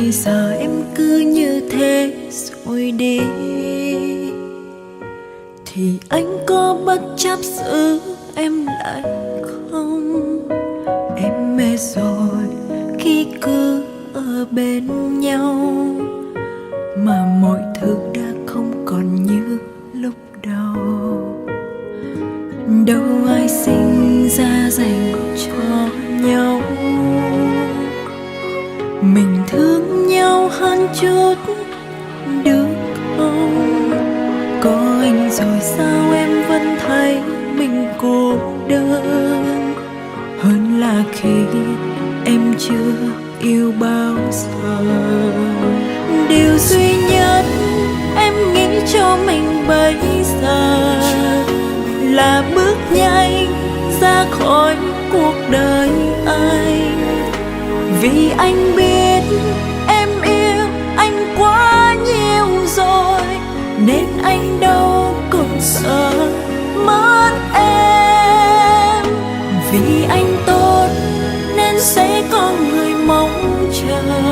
bây giờ em cứ như thế rồi đi, thì anh có bất chấp giữ em lại không? Em mệt rồi khi cứ ở bên nhau, mà mọi thứ đã không còn như lúc đầu. Đâu ai sinh ra dành cho nhau, mình thương nhau hơn chút được không? Có anh rồi sao em vẫn thấy mình cô đơn, hơn là khi em chưa yêu bao giờ. Điều duy nhất em nghĩ cho mình bây giờ là bước nhanh ra khỏi cuộc đời anh, vì anh biết em yêu anh quá nhiều rồi, nên anh đâu còn sợ mất em. Vì anh tốt nên sẽ có người mong chờ,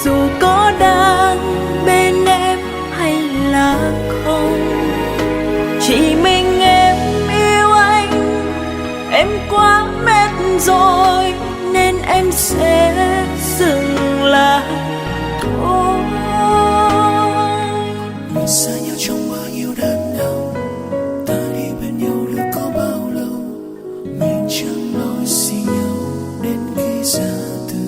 dù có đang bên em hay là không. Chỉ mình em yêu anh, em quá mệt rồi nên em sẽ dừng lại thôi. Mình xa nhau trong bao nhiêu đớn đau, ta đi bên nhau được có bao lâu? Mình chẳng nói gì nhau đến khi ra từ.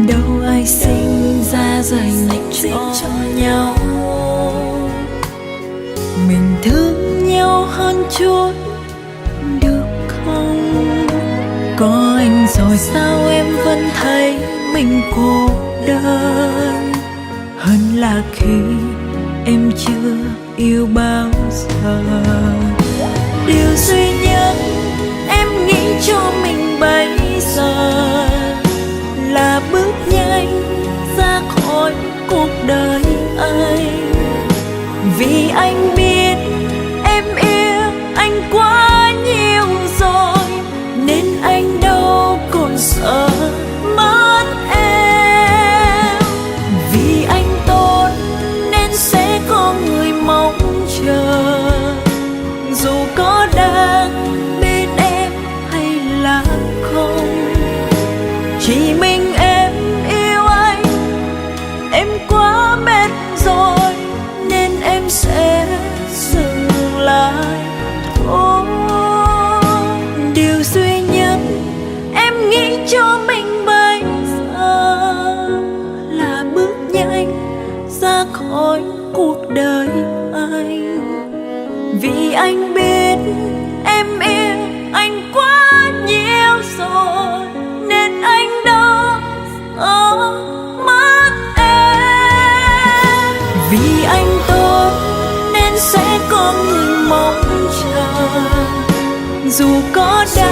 Đâu ai sinh ra dành cho nhau, mình thương nhau hơn chút được không? Có anh rồi sao em vẫn thấy mình cô đơn, hơn là khi em chưa yêu bao giờ. Điều duy nhất em nghĩ cho mình bây giờ là bước nhanh ra khỏi cuộc đời anh, vì anh biết em yêu anh quá nhiều rồi, nên anh đâu còn sợ mất em. Vì anh tốt nên sẽ có người mong chờ, dù có đang bên em hay là không. Chỉ mình em yêu anh, em quá mệt rồi nên em sẽ dừng lại thôi. Điều duy nhất em nghĩ cho mình bây giờ là bước nhanh ra khỏi cuộc đời anh, vì anh biết em yêu anh quá nhiều rồi, nên anh đâu ở mất em. Vì anh tốt nên sẽ có người mong chờ, dù có đang